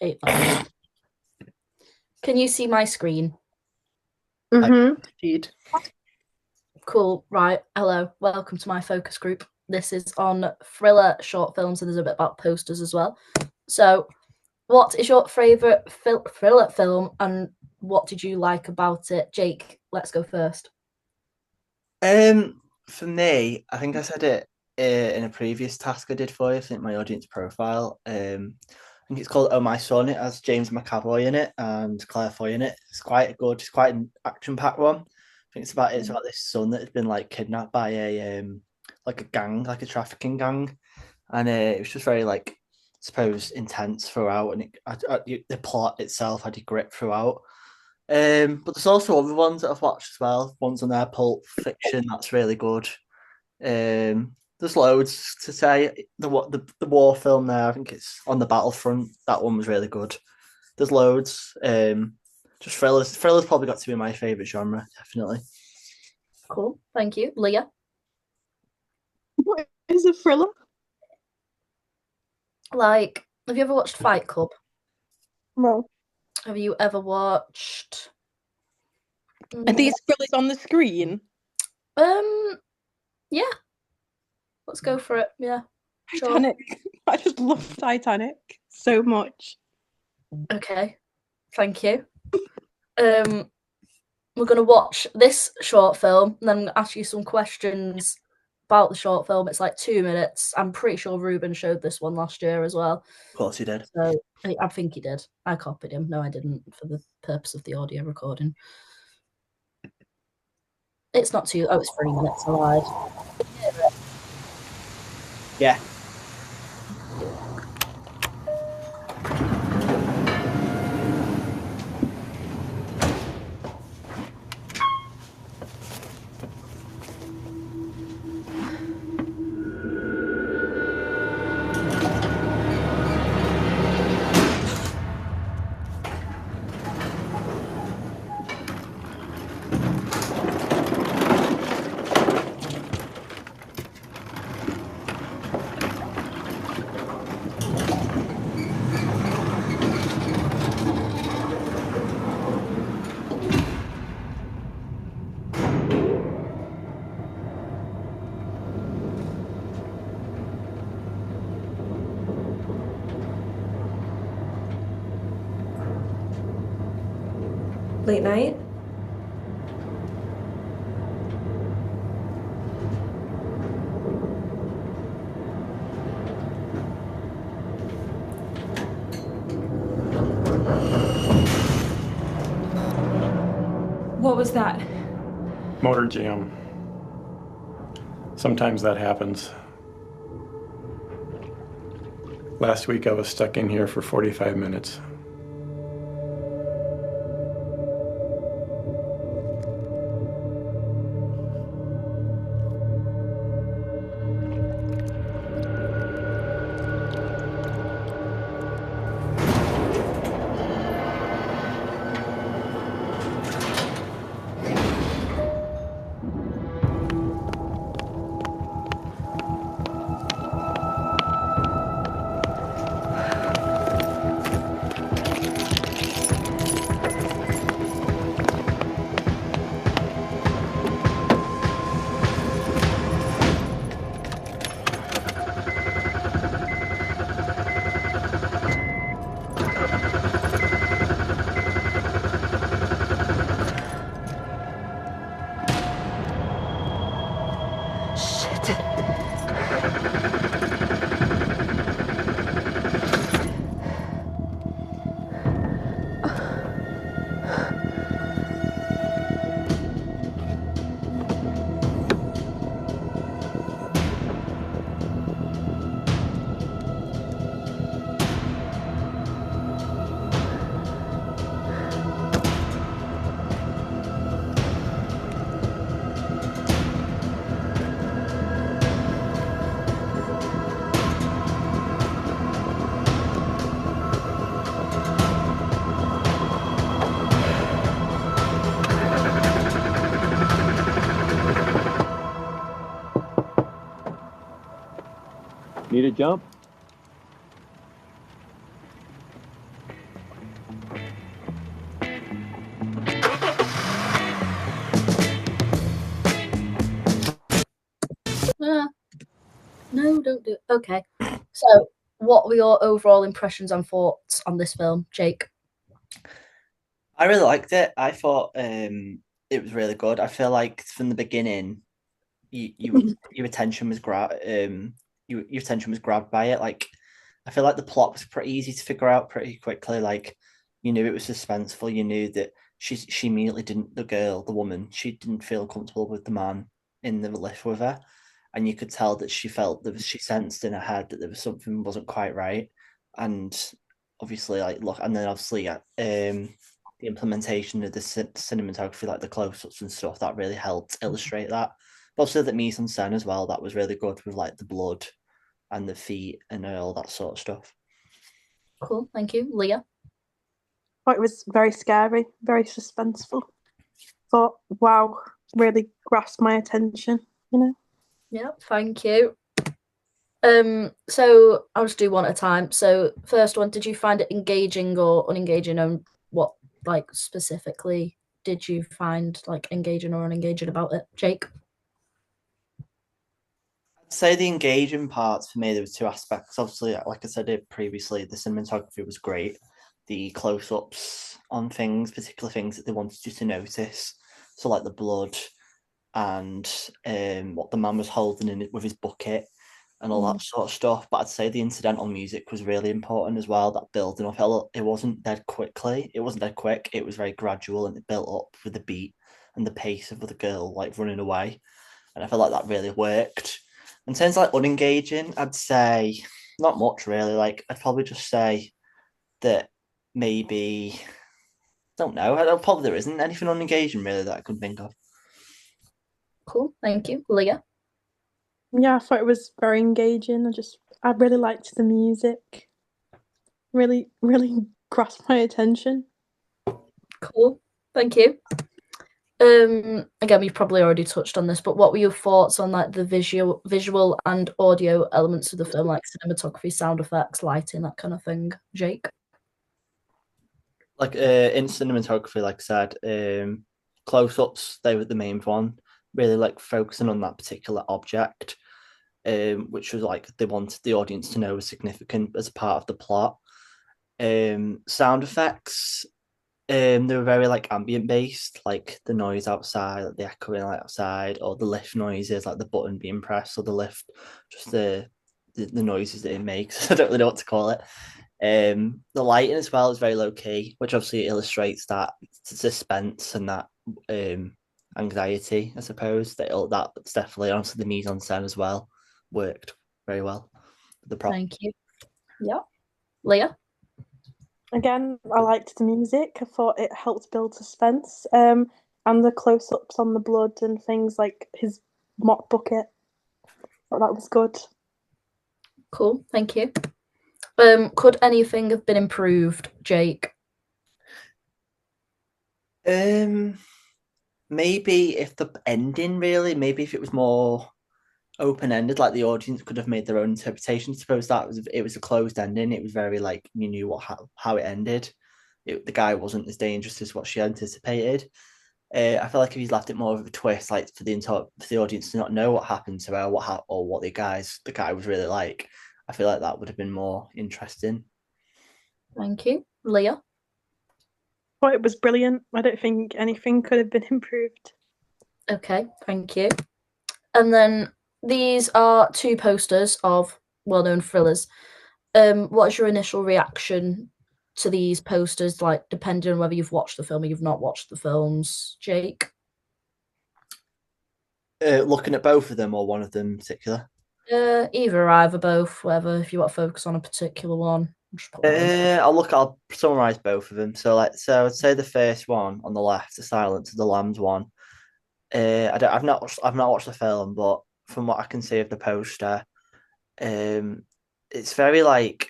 8 Can you see my screen? Indeed. Cool. Right. Hello. Welcome to my focus group. This is on thriller short films, and there's a bit about posters as well. So, what is your favourite thriller film, and what did you like about it? Jake, let's go first. For me, I think I said it in a previous task I did for you. I think my audience profile. I think it's called Oh My Son. It has James McAvoy in it and Claire Foy in it. It's quite good. It's quite an action-packed one. I think it's about this son that had been like kidnapped by a like a gang, like a trafficking gang, and it was just very like I suppose intense throughout, and the plot itself had a grip throughout. But there's also other ones that I've watched as well. Ones on there, Pulp Fiction, that's really good. There's loads to say. The war film there, I think it's On the Battlefront. That one was really good. There's loads. Just thrillers. Thrillers probably got to be my favourite genre, definitely. Cool. Thank you, Leah. What is a thriller? Like, have you ever watched Fight Club? No. Have you ever watched? Are these thrillers on the screen? Yeah. Let's go for it. Yeah. Sure. Titanic. I just love Titanic so much. Okay. Thank you. We're gonna watch this short film and then ask you some questions about the short film. It's like 2 minutes. I'm pretty sure Ruben showed this one last year as well. Of course he did. So I think he did. I copied him. No, I didn't, for the purpose of the audio recording. It's not too. Oh, it's 3 minutes. I lied. Yeah. Late night? What was that? Motor jam. Sometimes that happens. Last week I was stuck in here for 45 minutes. Need a jump? No, don't do it. Okay. So, what were your overall impressions and thoughts on this film, Jake? I really liked it. I thought it was really good. I feel like from the beginning, your attention was your attention was grabbed by it. Like, I feel like the plot was pretty easy to figure out pretty quickly. Like, you knew it was suspenseful. You knew that she immediately didn't, the woman, she didn't feel comfortable with the man in the lift with her, and you could tell that she sensed in her head that there was something wasn't quite right, and obviously the implementation of the cinematography, like the close-ups and stuff, that really helped illustrate that. But also the mise en scène as well, that was really good with like the blood and the feet and all that sort of stuff. Cool, thank you. Leah? Thought it was very scary, very suspenseful. Thought, wow, really grasped my attention, you know? Yeah, thank you. So I'll just do one at a time. So first one, did you find it engaging or unengaging, and what like specifically did you find like engaging or unengaging about it, Jake? I'd say the engaging parts for me, there was two aspects. Obviously, like I said it previously, the cinematography was great. The close-ups on things, particular things that they wanted you to notice. So like the blood and what the man was holding in it with his bucket and all that sort of stuff. But I'd say the incidental music was really important as well. That building up, it wasn't dead quickly. It wasn't dead quick. It was very gradual, and it built up with the beat and the pace of the girl like running away. And I felt like that really worked. In terms of like unengaging, I'd say not much really. Like I'd probably just say that maybe don't know. Probably there isn't anything unengaging really that I could think of. Cool, thank you. Leah? Yeah, I thought it was very engaging. I really liked the music. Really, really grasped my attention. Cool, thank you. Again, we've probably already touched on this, but what were your thoughts on like the visual and audio elements of the film, like cinematography, sound effects, lighting, that kind of thing, Jake? Like in cinematography, like I said, close-ups, they were the main one, really like focusing on that particular object, which was like they wanted the audience to know was significant as part of the plot. Sound effects, they were very like ambient based, like the noise outside, like the echoing like outside, or the lift noises, like the button being pressed, or the lift, just the noises that it makes. I don't really know what to call it. The lighting as well is very low key, which obviously illustrates that suspense and that anxiety, I suppose. That's definitely also the mise en scène as well worked very well. The prop. Thank you. Yeah. Leah? Again, I liked the music. I thought it helped build suspense. And the close-ups on the blood and things like his mop bucket. I thought that was good. Cool, thank you. Could anything have been improved, Jake? Maybe if the ending really, maybe if it was more open ended, like the audience could have made their own interpretation. Suppose it was a closed ending. It was very like you knew how it ended. The guy wasn't as dangerous as what she anticipated. I feel like if he's left it more of a twist, like for the audience to not know what happened to her, or what the guy was really like, I feel like that would have been more interesting. Thank you. Leah? Thought it was brilliant. I don't think anything could have been improved. Okay, thank you. And then these are two posters of well-known thrillers. What's your initial reaction to these posters, like depending on whether you've watched the film or you've not watched the films, Jake? Looking at both of them or one of them in particular. Either, both, whatever. If you want to focus on a particular one, just put that in. I'll summarize both of them. So I'd say the first one on the left, the Silence of the Lambs one. I've not watched the film, but from what I can see of the poster, it's very like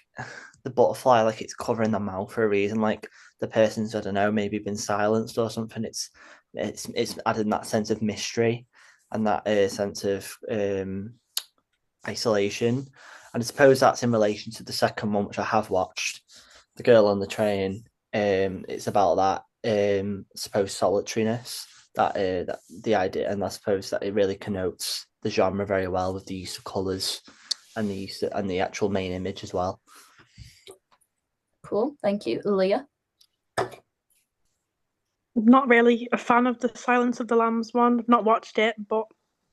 the butterfly, like it's covering the mouth for a reason. Like the person's, I don't know, maybe been silenced or something. It's adding that sense of mystery and that sense of isolation. And I suppose that's in relation to the second one, which I have watched, The Girl on the Train. It's about that supposed solitariness, that the idea, and I suppose that it really connotes the genre very well with the use of colours and the actual main image as well. Cool, thank you. Leah? Not really a fan of the Silence of the Lambs one. I've not watched it, but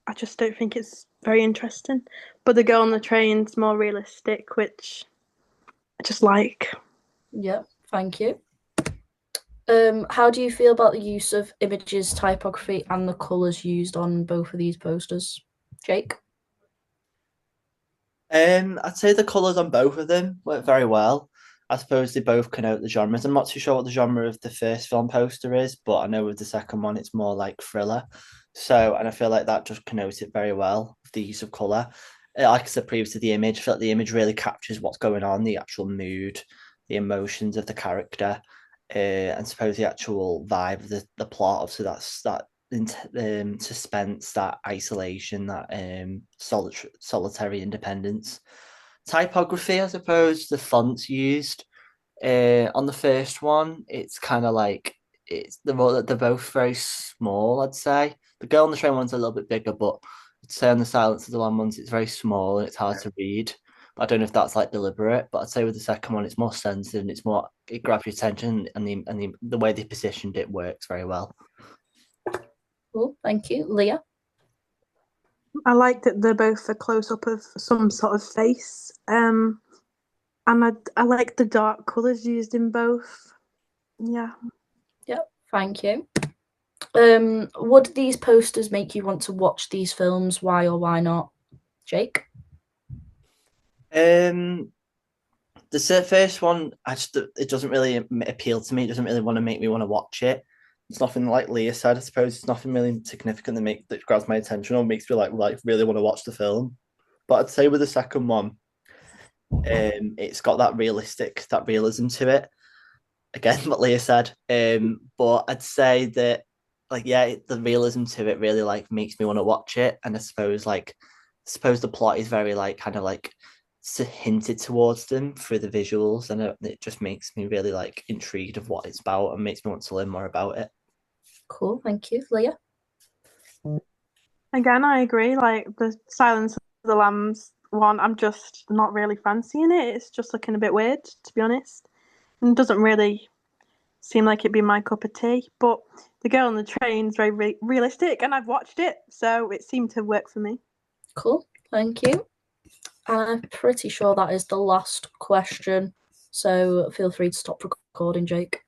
I just don't think it's very interesting. But the Girl on the Train's more realistic, which I just like. Yeah, thank you. How do you feel about the use of images, typography, and the colours used on both of these posters? Jake? I'd say the colours on both of them work very well. I suppose they both connote the genres. I'm not too sure what the genre of the first film poster is, but I know with the second one it's more like thriller. So, and I feel like that just connotes it very well, the use of colour. Like I said previously, the image, I feel like the image really captures what's going on, the actual mood, the emotions of the character, and suppose the actual vibe of the plot. Obviously, that's that suspense, that isolation, that solitary independence. Typography, I suppose, the fonts used on the first one, it's kind of like they're both very small. I'd say the Girl on the Train one's a little bit bigger, but I'd say on the Silence of the Lamb ones, it's very small and it's hard to read. But I don't know if that's like deliberate. But I'd say with the second one, it's more sensitive and it grabs your attention, and the way they positioned it works very well. Cool, thank you. Leah? I like that they're both a close up of some sort of face. And I like the dark colours used in both. Yeah. Yep, thank you. Would these posters make you want to watch these films? Why or why not? Jake? The first one, it doesn't really appeal to me. It doesn't really want to make me want to watch it. It's nothing like Leah said. I suppose it's nothing really significant that grabs my attention or makes me like really want to watch the film. But I'd say with the second one, it's got that realism to it. Again, what Leah said. But I'd say that the realism to it really like makes me want to watch it. And I suppose the plot is very like kind of like hinted towards them through the visuals, and it just makes me really like intrigued of what it's about and makes me want to learn more about it. Cool, thank you. Leah? Again, I agree. Like the Silence of the Lambs one, I'm just not really fancying it. It's just looking a bit weird, to be honest. And it doesn't really seem like it'd be my cup of tea. But the Girl on the Train's very realistic, and I've watched it, so it seemed to work for me. Cool, thank you. I'm pretty sure that is the last question, so feel free to stop recording, Jake.